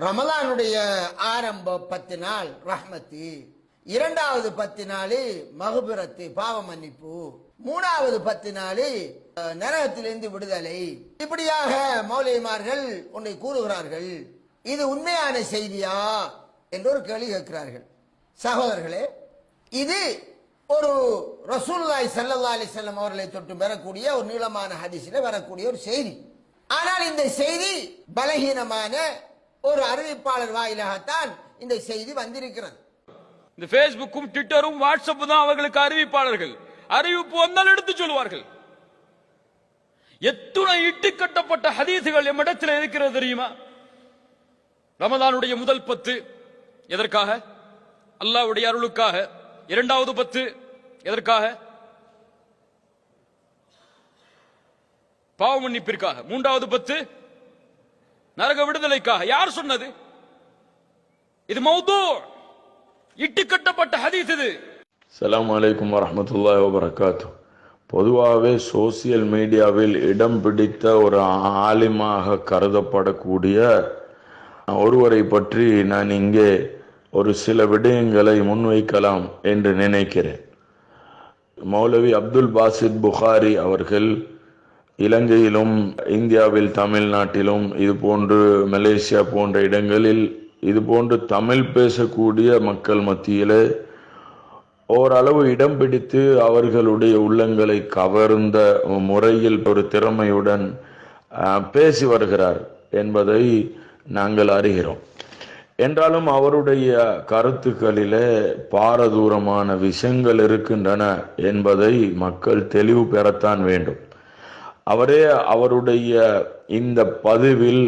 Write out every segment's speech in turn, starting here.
ரமலானுடைய ஆரம்ப 10 நாள் ரஹ்மத்து, இரண்டாவது 10 நாள் மகுபிரத்து பாவ மன்னிப்பு, மூணாவது 10 நாள் நரகத்திலிருந்து விடுதலை. இப்படியாக மௌலைமார்கள் ஒன்றை கூறுகிறார்கள். இது உண்மையான செய்தியா என்று ஒரு கேள்வி கேட்கிறார்கள். சகோதரர்களே, இது ஒரு ரசூலுல்லாஹி ஸல்லல்லாஹு அலைஹி வஸல்லம் அவர்களை தொட்டு பெறக்கூடிய ஒரு நீளமான ஹதீஸில் வரக்கூடிய ஒரு செய்தி. ஆனால் இந்த செய்தி பலகீனமான ஒரு அறிவிப்பாளர் வாயிலாகத்தான் இந்த செய்தி வந்திருக்கிறது. இந்த பேஸ்புக்கும் ட்விட்டரும் வாட்ஸ்அப் தான் அவர்களுக்கு அறிவிப்பாளர்கள். அறிவிப்பு வந்தால் எடுத்து சொல்வார்கள். எத்துணை இட்டு கட்டப்பட்ட ஹதீசுகள் எம்மிடத்தில் இருக்கிறது தெரியுமா? ரமலானுடைய முதல் 10 எதற்காக? அல்லாஹ்வுடைய அருளுக்காக. இரண்டாவது 10 எதற்காக? பாவ மன்னிப்பிற்காக. மூன்றாவது 10 நரக விடுதலைக்காக. யார் சொன்னது? இது மௌது, இட்டு கட்டப்பட்ட ஹதீஸ் இது. அஸ்ஸலாமு அலைக்கும் வரஹ்மத்துல்லாஹி வபரகாத்துஹு. பொதுவாகவே சோசியல் மீடியாவில் இடம் பிடித்த ஒரு ஆலிமாக கருதப்படக்கூடிய ஒருவரை பற்றி நான் இங்கே ஒரு சில விடயங்களை முன்வைக்கலாம் என்று நினைக்கிறேன். மௌலவி அப்துல் பாசித் புகாரி அவர்கள் இலங்கையிலும் இந்தியாவில் தமிழ்நாட்டிலும் இது போன்று மலேசியா போன்ற இடங்களில் இது போன்று தமிழ் பேசக்கூடிய மக்கள் மத்தியிலே ஓரளவு இடம் பிடித்து அவர்களுடைய உள்ளங்களை கவர்ந்த முறையில் ஒரு திறமையுடன் பேசி வருகிறார் என்பதை நாங்கள் அறிகிறோம். என்றாலும் அவருடைய கருத்துக்களிலே பாரதூரமான விஷயங்கள் இருக்கின்றன என்பதை மக்கள் தெளிவு பெறத்தான் வேண்டும். அவரே அவருடைய இந்த பதிவில்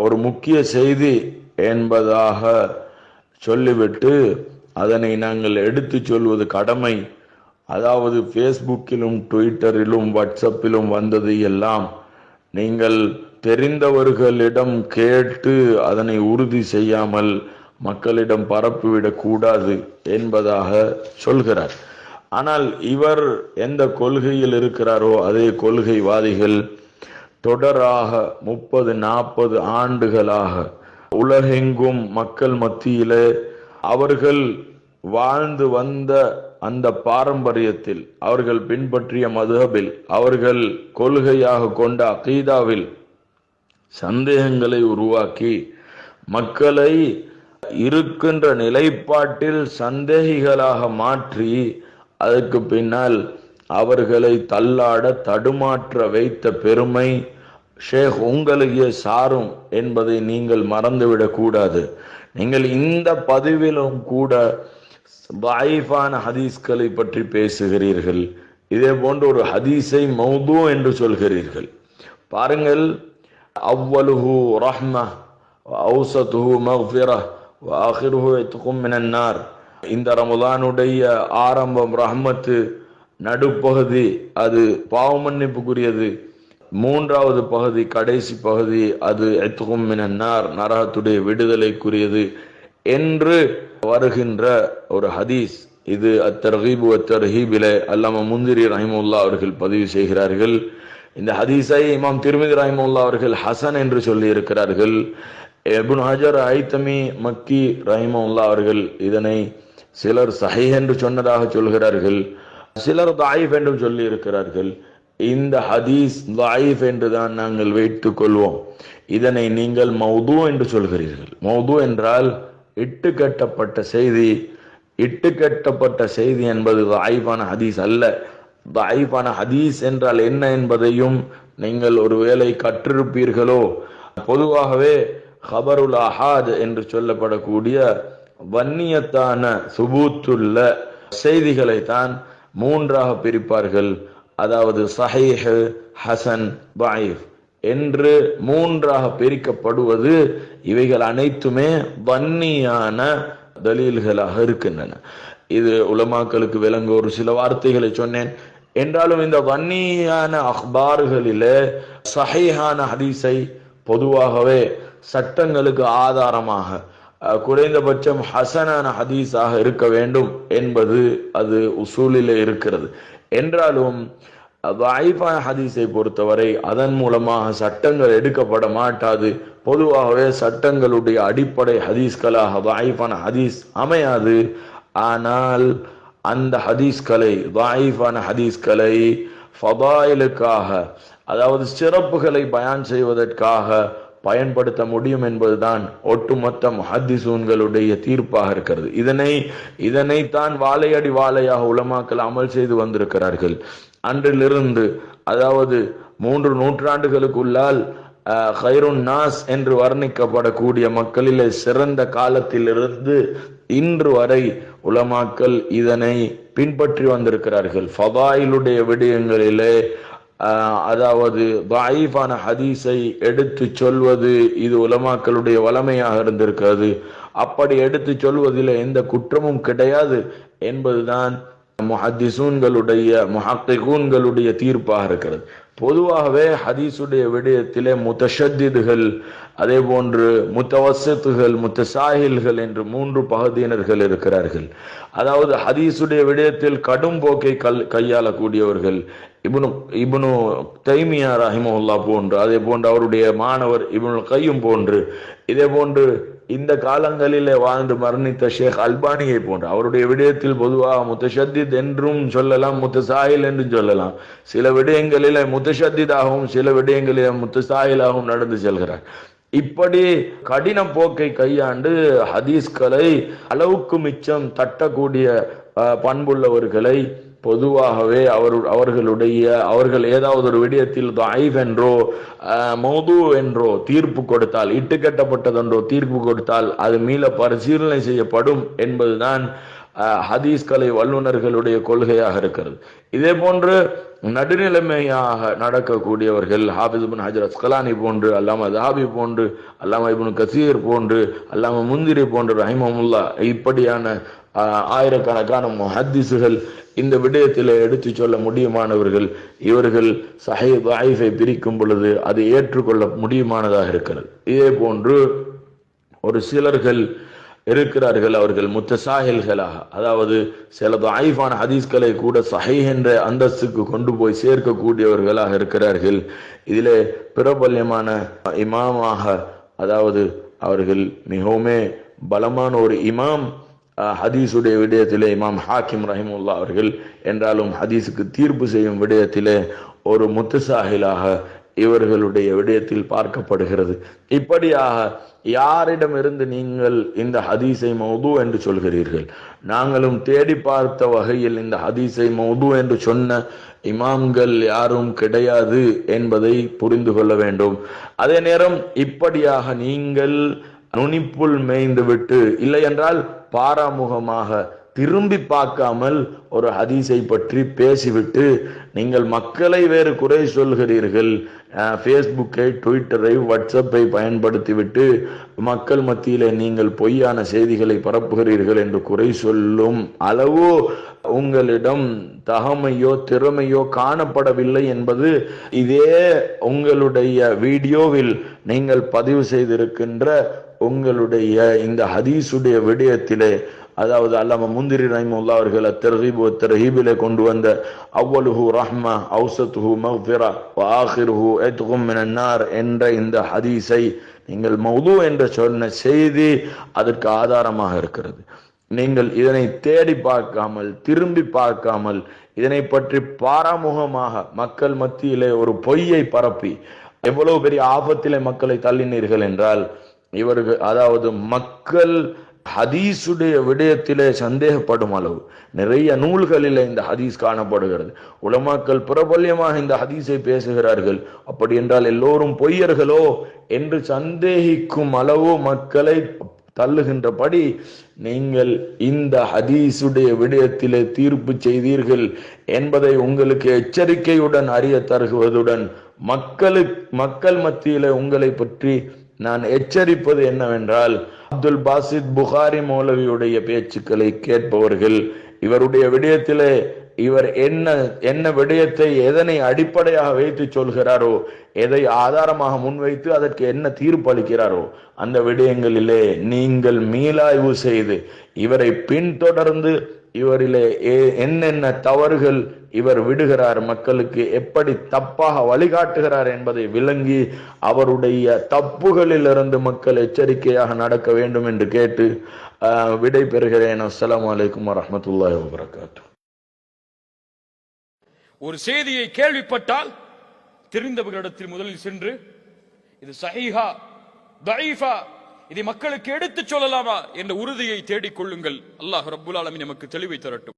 ஒரு முக்கிய செய்தி என்பதாக சொல்லிவிட்டு அதனை நாங்கள் எடுத்து சொல்வது கடமை. அதாவது ஃபேஸ்புக்கிலும் ட்விட்டரிலும் வாட்ஸ்அப்பிலும் வந்தது எல்லாம் நீங்கள் தெரிந்தவர்களிடம் கேட்டு அதனை உறுதி செய்யாமல் மக்களிடம் பரப்பிவிடக் கூடாது என்பதாக சொல்கிறார். ஆனால் இவர் எந்த கொள்கையில் இருக்கிறாரோ அதே கொள்கைவாதிகள் தொடராக 30-40 ஆண்டுகளாக உலகெங்கும் மக்கள் மத்தியிலே அவர்கள் வாழ்ந்து வந்த அந்த பாரம்பரியத்தில், அவர்கள் பின்பற்றிய மதுஹபில், அவர்கள் கொள்கையாக கொண்ட அகீதாவில் சந்தேகங்களை உருவாக்கி மக்களை இருக்கின்ற நிலைப்பாட்டில் சந்தேகிகளாக மாற்றி அதற்கு பின்னால் அவர்களை தள்ளாட தடுமாற்ற வைத்த பெருமை ஷேக் உங்களையே சாரும் என்பதை நீங்கள் மறந்துவிடக் கூடாது. நீங்கள் இந்த பதிவிலும் கூட தஈஃபான ஹதீஸ்களை பற்றி பேசுகிறீர்கள். இதே போன்ற ஒரு ஹதீஸை மௌது என்று சொல்கிறீர்கள். பாருங்கள், அவ்வலுஹு ரஹ்ம அவுசதுஹு மக்ஃபிரஹ் வ ஆகிருஹு இத்கும் மினன் நார். இந்த ரமலானுடைய ஆரம்பம் ரஹ்மத்து, நடுப்பகுதி அது பாவ மன்னிப்புக்குரியது, மூன்றாவது பகுதி கடைசி பகுதி அது இத்கும் மினன் நார், நரகத்துடைய விடுதலைக்குரியது என்று வருகின்ற ஒரு ஹதீஸ். இது அத்தர்கீப் வ தர்ஹீபிலே அல்லாமா முந்திரி ரஹிமஹுல்லாஹ் அவர்கள் பதிவு செய்கிறார்கள். இந்த ஹதீஸை இமாம் திர்மிதி ரஹிமஹுல்லாஹ் அவர்கள் ஹசன் என்று சொல்லி இருக்கிறார்கள். இப்னு ஹஜர் ஐத்தமி மக்கி ரஹிமஹுல்லாஹ் அவர்கள் இதனை சிலர் சஹீஹ் என்று சொன்னதாக சொல்கிறார்கள், சிலர் தஈஃப் என்று சொல்லி இருக்கிறார்கள். இந்த ஹதீஸ் தஈஃப் என்று தான் நாங்கள் வைத்துக் கொள்வோம். இதனை நீங்கள் மௌது என்று சொல்கிறீர்கள். மௌது என்றால் இட்டு கட்டப்பட்ட செய்தி. இட்டு கட்டப்பட்ட செய்தி என்பது தஈஃபான ஹதீஸ் அல்ல. தஈஃபான ஹதீஸ் என்றால் என்ன என்பதையும் நீங்கள் ஒருவேளை கற்றிருப்பீர்களோ. பொதுவாகவே ஹபருல் அஹாத் என்று சொல்லப்படக்கூடிய வன்னியத்தான சுபூத்துள்ள செய்திகளை தான் மூன்றாக பிரிப்பார்கள். அதாவது சஹீஹ், ஹசன், தஈஃப் என்று மூன்றாக பிரிக்கப்படுவது. இவைகள் அனைத்துமே வன்னியான தலீல்களாக இருக்கின்றன. இது உலமாக்களுக்கு விளங்க ஒரு சில வார்த்தைகளை சொன்னேன். என்றாலும் இந்த வன்னியான அஹ்பார்களிலே சஹீஹான ஹதீஸை பொதுவாகவே சட்டங்களுக்கு ஆதாரமாக குறைந்தபட்சம் ஹசனான ஹதீஸாக இருக்க வேண்டும் என்பது அது உசூலிலே இருக்கிறது. என்றாலும் தஈஃபான ஹதீஸை பொறுத்தவரை அதன் மூலமாக சட்டங்கள் எடுக்கப்பட மாட்டாது. பொதுவாகவே சட்டங்களுடைய அடிப்படை ஹதீஸ்களாக தஈஃபான ஹதீஸ் அமையாது. ஆனால் அந்த ஹதீஸ்களை, தஈஃபான ஹதீஸ்களை ஃபதாயிலுக்காக, அதாவது சிறப்புகளை பயான் செய்வதற்காக பயன்படுத்த முடியும் என்பதுதான் ஒட்டுமொத்த முஹத்திஸூன்களுடைய தீர்ப்பாக இருக்கிறது. இதனைத்தான் வாழையடி வாழையாக உலமாக்கள் அமல் செய்து வந்திருக்கிறார்கள். அன்றிலிருந்து, அதாவது 3 நூற்றாண்டுகளுக்குள்ளால் ஹைருன் நாஸ் என்று வர்ணிக்கப்படக்கூடிய மக்களிலே சிறந்த காலத்திலிருந்து இன்று வரை உலமாக்கள் இதனை பின்பற்றி வந்திருக்கிறார்கள். ஃபதாயிலுடைய விடயங்களிலே, அதாவது தஈஃபான ஹதீஸை எடுத்து சொல்வது இது உலமாக்களுடைய வளமையாக இருந்திருக்கிறது. அப்படி எடுத்து சொல்வதில் எந்த குற்றமும் கிடையாது என்பதுதான் முஹத்திஸூன்களுடைய, முஹக்கிகூன்களுடைய தீர்ப்பாக இருக்கிறது. பொதுவாகவே ஹதீஸுடைய விடயத்திலே முத்தஷத்திதுகள், அதே போன்று முத்தவஸ்ஸித்துகள், முத்தசாஹில்கள் என்று 3 பகுதியினர்கள் இருக்கிறார்கள். அதாவது ஹதீஸுடைய விடயத்தில் கடும் போக்கை கையாளக்கூடியவர்கள் இப்னு தைமியா ரஹிமஹுல்லாஹ் போன்று, அதே போன்று அவருடைய மாணவர் இப்னுல் கையும் போன்று, இதே போன்று இந்த காலங்களிலே வாழ்ந்து மரணித்த ஷேக் அல்பானியை போன்று அவருடைய விடயத்தில் பொதுவாக முத்தஷத்தித் என்றும் சொல்லலாம், முத்தசாஹில் என்றும் சொல்லலாம். சில விடயங்களிலே முத்தஷத்திதாகவும் சில விடயங்களிலே முத்தசாஹிலாகவும் நடந்து செல்கிறார். இப்படி கடின போக்கை கையாண்டு ஹதீஸ்களை அளவுக்கு மிச்சம் தட்டக்கூடிய பண்புள்ளவர்களை பொதுவாகவே அவர்கள் ஏதாவது ஒரு விடயத்தில் தஈஃப் என்றோ மௌது என்றோ தீர்ப்பு கொடுத்தால், இட்டுக்கட்டப்பட்டதென்றோ தீர்ப்பு கொடுத்தால் அது மீள பரிசீலனை செய்யப்படும் என்பதுதான் ஹதீஸ்கலை வல்லுநர்களுடைய கொள்கையாக இருக்கிறது. இதே போன்று நடுநிலைமையாக நடக்கக்கூடியவர்கள் ஹாஃபிஸ் இப்னு ஹஜர் அஸ்கலானி போன்று, அல்லாமா தஹாபி போன்று, அல்லாமா இப்னு கசீர் போன்று, அல்லாமா முந்திரி போன்று ரஹிமஹுல்லாஹ், இப்படியான ஆயிரக்கணக்கான முஹத்திஸுகள் இந்த விடயத்தில் எடுத்து சொல்ல முடியுமானவர்கள். இவர்கள் சஹீஹ் தஈஃபை பிரிக்கும் பொழுது அது ஏற்றுக்கொள்ள முடியுமானதாக இருக்கிறது. இதே போன்று ஒரு சிலர்கள் இருக்கிறார்கள், அவர்கள் முத்தசாஹில்களாக, அதாவது சில தஈஃபான ஹதீஸ்களை கூட சஹீஹ் என்ற அந்தஸ்துக்கு கொண்டு போய் சேர்க்கக்கூடியவர்களாக இருக்கிறார்கள். இதிலே பிரபல்யமான இமாமாக, அதாவது அவர்கள் மிகவுமே பலமான ஒரு இமாம் ஹதீஸுடைய விடயத்திலே இமாம் ஹாக்கிம் ரஹிமுல்லா அவர்கள், என்றாலும் ஹதீஸுக்கு தீர்ப்பு செய்யும் விடயத்திலே ஒரு முத்தசாஹிலாக இவர்களுடைய விடயத்தில் பார்க்கப்படுகிறது. இப்படியாக யாரிடமிருந்து நீங்கள் இந்த ஹதீஸை மௌது என்று சொல்கிறீர்கள்? நாங்களும் தேடி பார்த்த வகையில் இந்த ஹதீஸை மௌது என்று சொன்ன இமாம்கள் யாரும் கிடையாது என்பதை புரிந்து கொள்ள வேண்டும். அதே நேரம் இப்படியாக நீங்கள் நுனிப்புள் மேய்ந்து விட்டு, இல்லை என்றால் பாராமுகமாக திரும்பி பார்க்காமல் ஒரு ஹதீஸை பற்றி பேசிவிட்டு நீங்கள் மக்களை வேறு குறை சொல்கிறீர்கள். ஃபேஸ்புக்கை, ட்விட்டரை, வாட்ஸ்அப்பை பயன்படுத்திவிட்டு மக்கள் மத்தியிலே நீங்கள் பொய்யான செய்திகளை பரப்புகிறீர்கள் என்று குறை சொல்லும் அளவு உங்களிடம் தகமையோ திறமையோ காணப்படவில்லை என்பது இதே உங்களுடைய வீடியோவில் நீங்கள் பதிவு செய்திருக்கின்ற உங்களுடைய இந்த ஹதீஸுடைய விடயத்திலே, அதாவது அல்லாமா முந்திரி ரஹிமஹுல்லாஹ் அவர்கள் அத்தர்ஹீப் வத்தர்ஹீபிலே கொண்டு வந்த அவ்வலுஹு ரஹ்மா அவ்ஸத்துஹு மக்ஃபிரா வ ஆகிருஹு இத்கும் மினன் நார் என்ற இந்த ஹதீஸை நீங்கள் மௌது என்று சொன்ன செய்தி அதற்கு ஆதாரமாக இருக்கிறது. நீங்கள் இதனை தேடி பார்க்காமல், திரும்பி பார்க்காமல், இதனை பற்றி பாராமுகமாக மக்கள் மத்தியிலே ஒரு பொய்யை பரப்பி எவ்வளவு பெரிய ஆபத்திலே மக்களை தள்ளினீர்கள் என்றால், இவர்கள், அதாவது மக்கள் ஹதீஸுடைய விடயத்திலே சந்தேகப்படும் அளவு நிறைய நூல்களில் இந்த ஹதீஸ் காணப்படுகிறது. உலமாக்கள் பிரபல்யமாக இந்த ஹதீஸை பேசுகிறார்கள். அப்படி என்றால் எல்லோரும் பொய்யர்களோ என்று சந்தேகிக்கும் அளவு மக்களை தள்ளுகின்றபடி நீங்கள் இந்த ஹதீஸுடைய விடயத்திலே தீர்ப்பு செய்தீர்கள் என்பதை உங்களுக்கு எச்சரிக்கையுடன் அறிய தருவதுடன் மக்கள் மத்தியிலே உங்களை பற்றி நான் எச்சரிப்பது என்னவென்றால், அப்துல் பாசித் புகாரி மௌலவியுடைய பேச்சுக்களை கேட்பவர்கள், இவருடைய விடயத்திலே இவர் என்ன என்ன விடயத்தை எதனை அடிப்படையாக வைத்து சொல்கிறாரோ, எதை ஆதாரமாக முன்வைத்து அதற்கு என்ன தீர்ப்பு அளிக்கிறாரோ அந்த விடயங்களிலே நீங்கள் மீளாய்வு செய்து இவரை பின்தொடர்ந்து இவரிலே என்னென்ன தவறுகள் இவர் விடுகிறார், மக்களுக்கு எப்படி தப்பாக வழிகாட்டுகிறார் என்பதை விளங்கி அவருடைய தப்புகளிலிருந்து மக்கள் எச்சரிக்கையாக நடக்க வேண்டும் என்று கேட்டு விடை பெறுகிறேன். அஸ்ஸலாமு அலைக்கும் வரஹ்மத்துல்லாஹி வபரகாத்துஹு. ஒரு செய்தியை கேள்விப்பட்டால் தெரிந்தவர்களிடத்தில் முதலில் சென்று இது சஹீஹா தஈஃபா, இதை மக்களுக்கு எடுத்துச் சொல்லலாமா என்ற உறுதியை தேடிக் கொள்ளுங்கள். அல்லாஹ் ரப்புல் ஆலமீன் நமக்கு தெளிவை தரட்டும்.